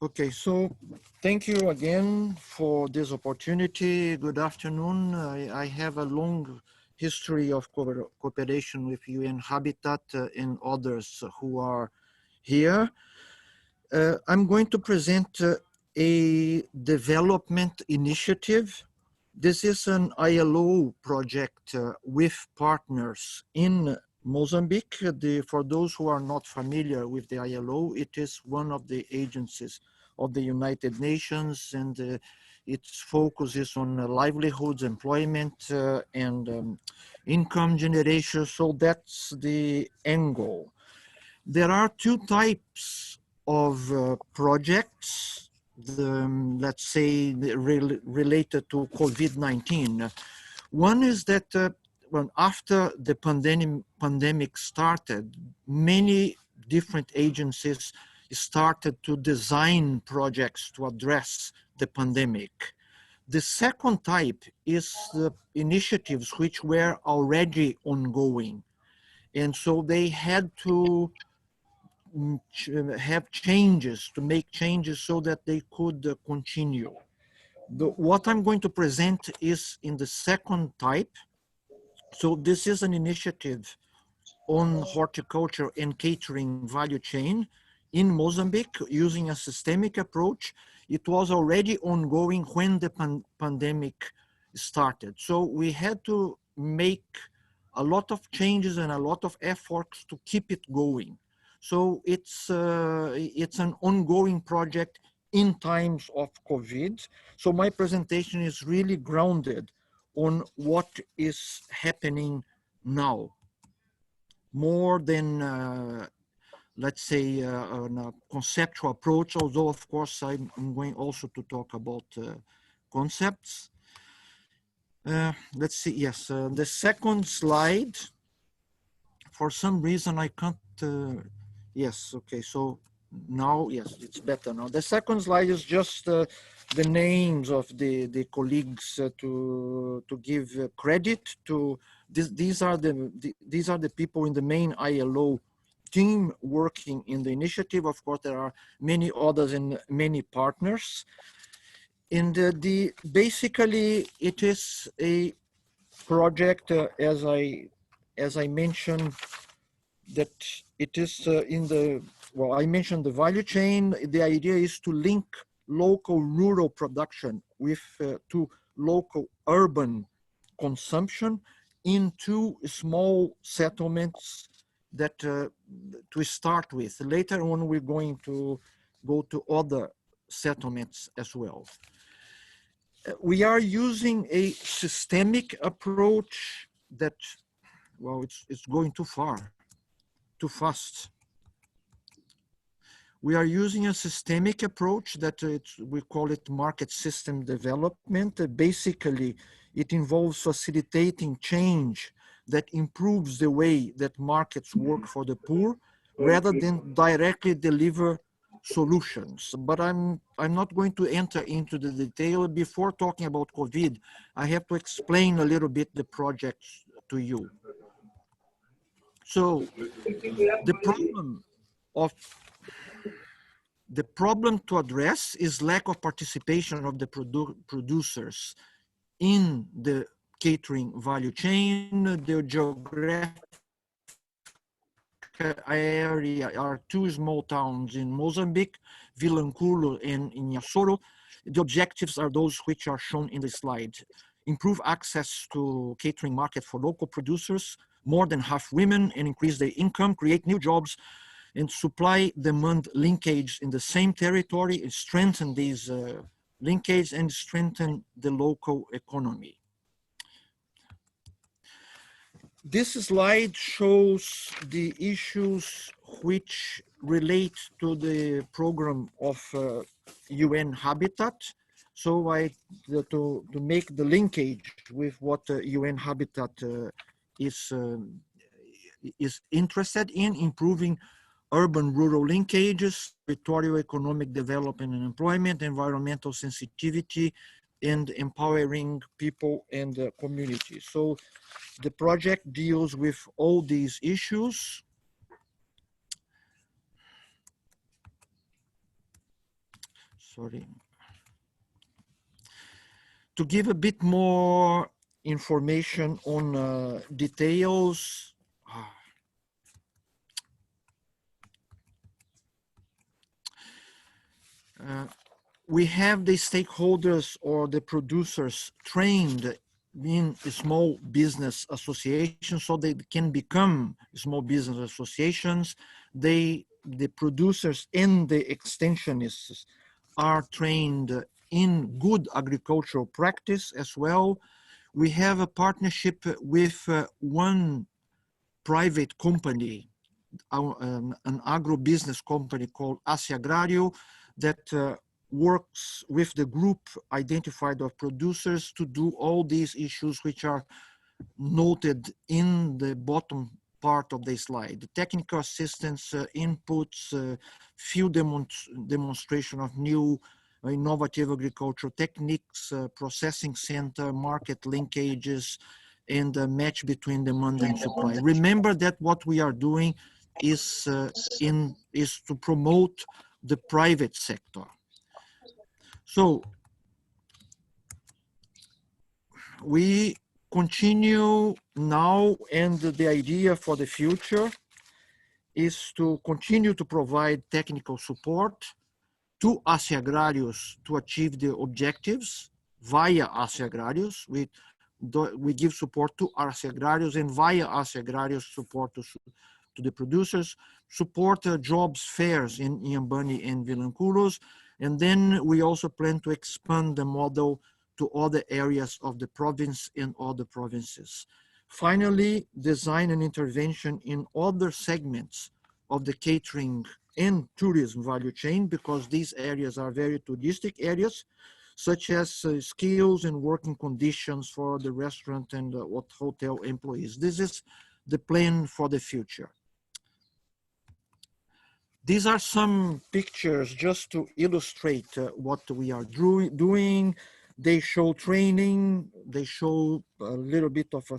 Okay, so thank you again for this opportunity. Good afternoon. I have a long history of cooperation with UN Habitat and others who are here. I'm going to present a development initiative. This is an ILO project with partners in Mozambique. For those who are not familiar with the ILO, it is one of the agencies of the United Nations, and its focus is on livelihoods, employment, and income generation. So that's the end goal. There are two types of projects, let's say related to COVID-19. One is that when after the pandemic started, many different agencies started to design projects to address the pandemic. The second type is the initiatives which were already ongoing. And so they had to have changes, to make changes so that they could continue. What I'm going to present is in the second type. So this is an initiative on horticulture and catering value chain in Mozambique using a systemic approach. It was already ongoing when the pandemic started. So we had to make a lot of changes and a lot of efforts to keep it going. So it's an ongoing project in times of COVID. So my presentation is really grounded on what is happening now, more than let's say a conceptual approach, although of course I'm going also to talk about concepts. Let's see, yes, the second slide, for some reason I can't, yes, okay, so now, yes, it's better now. The second slide is just the names of the colleagues to give credit to. These are the people in the main ILO team working in the initiative. Of course, there are many others and many partners. And basically, it is a project, as I mentioned, that it is well, I mentioned the value chain. The idea is to link local rural production with to local urban consumption in two small settlements that to start with. Later on, we're going to go to other settlements as well. We are using a systemic approach that, well, it's going too far, too fast. We are using a systemic approach that we call it market system development. Basically, it involves facilitating change that improves the way that markets work for the poor, rather than directly deliver solutions. But I'm not going to enter into the detail. Before talking about COVID, I have to explain a little bit the projects to you. So the problem to address is lack of participation of the producers in the catering value chain. The geographic area are two small towns in Mozambique, Vilanculo and Inhasoro. The objectives are those which are shown in the slide. Improve access to catering market for local producers, more than half women, and increase their income, create new jobs, and supply-demand linkage in the same territory, and strengthen these linkage and strengthen the local economy. This slide shows the issues which relate to the program of UN Habitat. So to make the linkage with what UN Habitat is interested in, improving urban-rural linkages, territorial economic development and employment, environmental sensitivity, and empowering people and communities. So the project deals with all these issues. sorry. To give a bit more information on details, we have the stakeholders or the producers trained in small business associations so they can become small business associations. The producers and the extensionists are trained in good agricultural practice as well. We have a partnership with one private company, an agro-business company called Agrario that works with the group identified of producers to do all these issues which are noted in the bottom part of the slide. The technical assistance, inputs, field demonstration of new innovative agricultural techniques, processing center, market linkages, and the match between demand and supply. Remember that what we are doing is to promote the private sector. So we continue now, and the idea for the future is to continue to provide technical support to Agrarios to achieve the objectives via Agrarios. We give support to Agrarios and via Agrarios support to the producers, support jobs fairs in Inhambane and Vilanculos, and then we also plan to expand the model to other areas of the province and other provinces. Finally, design and intervention in other segments of the catering and tourism value chain, because these areas are very touristic areas, such as skills and working conditions for the restaurant and hotel employees. This is the plan for the future. These are some pictures just to illustrate what we are doing. They show training, they show a little bit of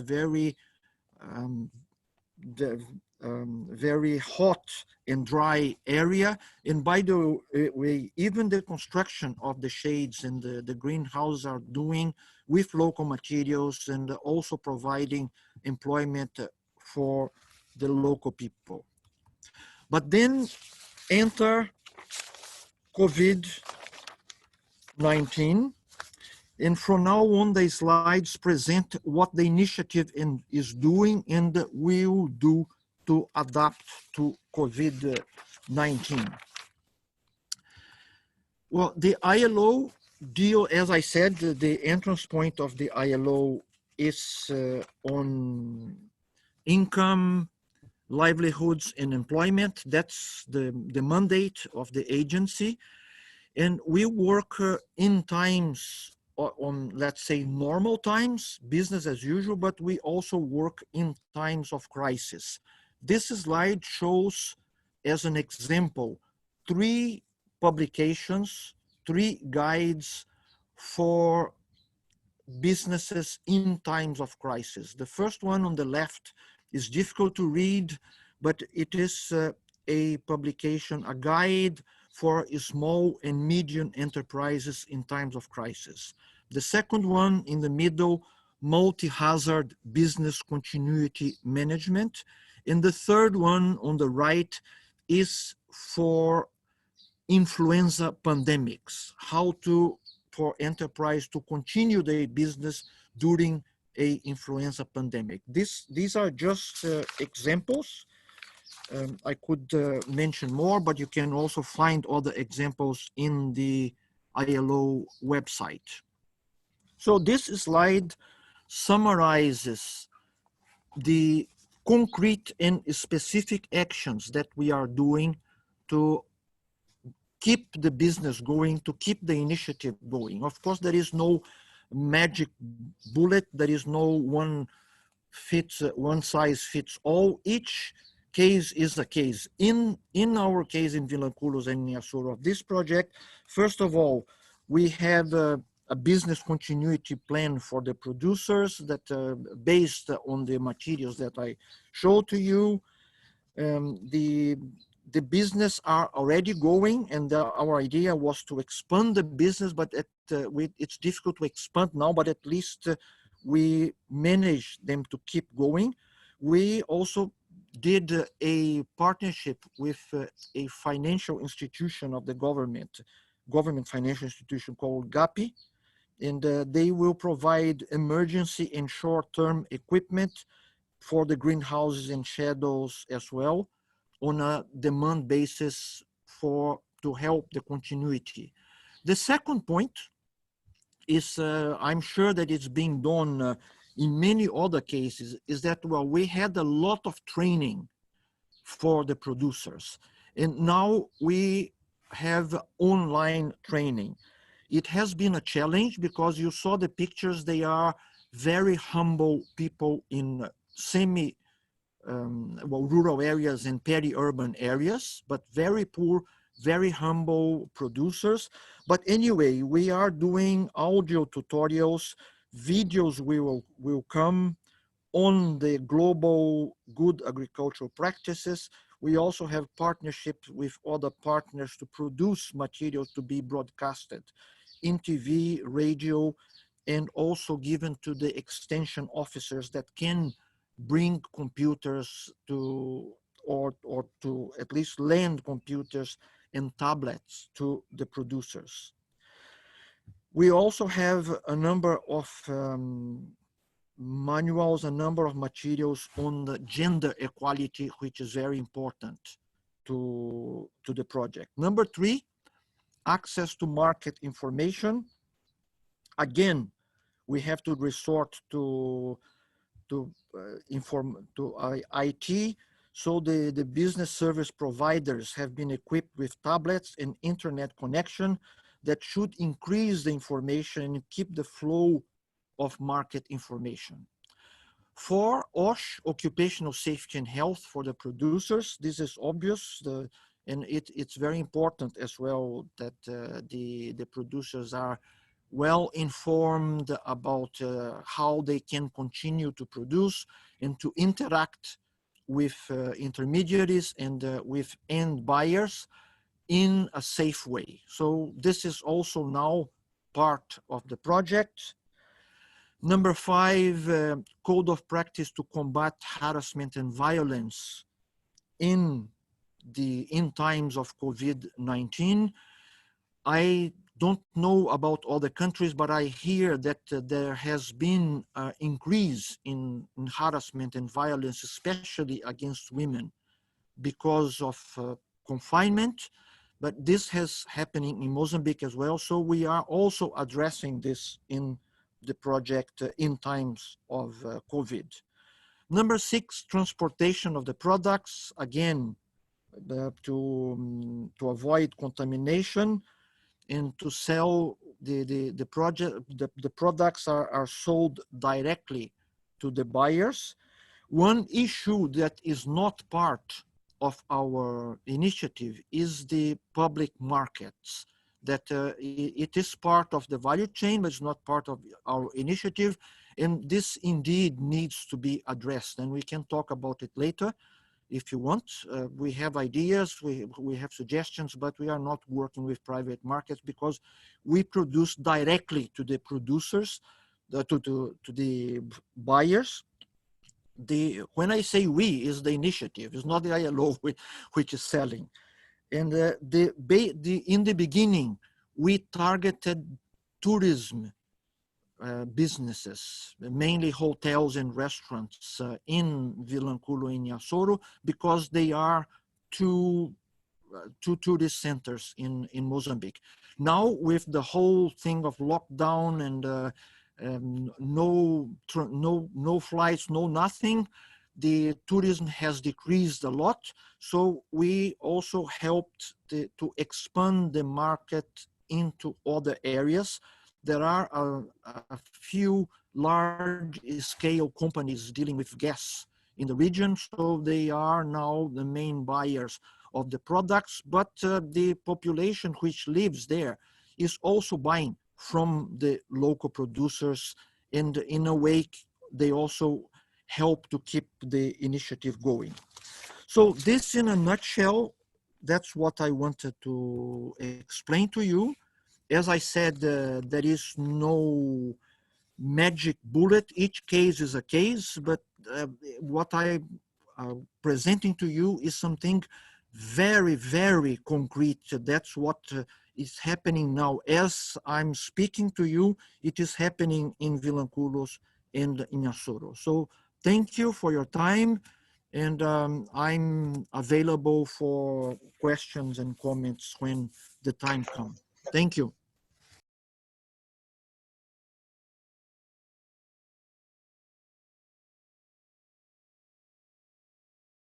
very very hot and dry area. And by the way, even the construction of the shades and the greenhouse are doing with local materials and also providing employment for the local people. But then enter COVID-19. And from now on, the slides present what the initiative is doing and will do to adapt to COVID-19. Well, the ILO deal, as I said, the entrance point of the ILO is on income, livelihoods, and employment. That's the mandate of the agency. And we work in times on, let's say, normal times, business as usual, but we also work in times of crisis. This slide shows, as an example, 3 publications, 3 guides for businesses in times of crisis. The first one on the left is difficult to read, but it is a publication, a guide for small and medium enterprises in times of crisis. The second one in the middle, multi-hazard business continuity management. And the third one on the right is for influenza pandemics, how for enterprise to continue their business during a influenza pandemic. These are just examples. I could mention more, but you can also find other examples in the ILO website. So this slide summarizes the concrete and specific actions that we are doing to keep the business going, to keep the initiative going. Of course, there is no magic bullet. There is no one size fits all. Each case is a case. In our case in Vilanculos and Niasur of this project, first of all, we have a business continuity plan for the producers that based on the materials that I showed to you. The business are already going, and our idea was to expand the business, but it's difficult to expand now, but at least we managed them to keep going. We also did a partnership with a financial institution of the government financial institution called GAPI, and they will provide emergency and short-term equipment for the greenhouses and shadows as well, on a demand basis to help the continuity. The second point is, I'm sure that it's being done in many other cases, is that, well, we had a lot of training for the producers, and now we have online training. It has been a challenge because you saw the pictures. They are very humble people in rural areas and peri-urban areas, but very poor, very humble producers. But anyway, we are doing audio tutorials, videos will come on the global good agricultural practices. We also have partnerships with other partners to produce materials to be broadcasted in TV, radio, and also given to the extension officers that can bring computers to, or to at least lend computers and tablets to the producers. We also have a number of manuals, a number of materials on the gender equality, which is very important to the project. Number 3, access to market information. Again, we have to resort to IT. So the business service providers have been equipped with tablets and internet connection that should increase the information and keep the flow of market information. For OSH, occupational safety and health for the producers, this is obvious, and it's very important as well that the producers are well informed about how they can continue to produce and to interact with intermediaries and with end buyers in a safe way. So this is also now part of the project. Number 5, code of practice to combat harassment and violence in times of COVID-19. I don't know about other countries, but I hear that there has been an increase in harassment and violence, especially against women, because of confinement. But this has happening in Mozambique as well. So we are also addressing this in the project in times of COVID. Number 6, transportation of the products. Again, to avoid contamination and to sell the products are sold directly to the buyers. One issue that is not part of our initiative is the public markets, that it is part of the value chain, but it's not part of our initiative. And this indeed needs to be addressed, and we can talk about it later if you want. We have ideas, we have suggestions, but we are not working with private markets because we produce directly to the producers, to the buyers. When I say we, is the initiative, it's not the ILO which is selling. And in the beginning, we targeted tourism businesses, mainly hotels and restaurants in Vilanculo and Nyasoro, because they are two tourist centers in Mozambique. Now, with the whole thing of lockdown and no flights, no nothing, the tourism has decreased a lot. So we also helped to expand the market into other areas. There are a few large-scale companies dealing with gas in the region, so they are now the main buyers of the products, but the population which lives there is also buying from the local producers, and in a way, they also help to keep the initiative going. So this in a nutshell, that's what I wanted to explain to you. As I said, there is no magic bullet. Each case is a case, but what I presenting to you is something very, very concrete. That's what is happening now. As I'm speaking to you, it is happening in Vilanculos and in Açores. So thank you for your time. And I'm available for questions and comments when the time comes. Thank you.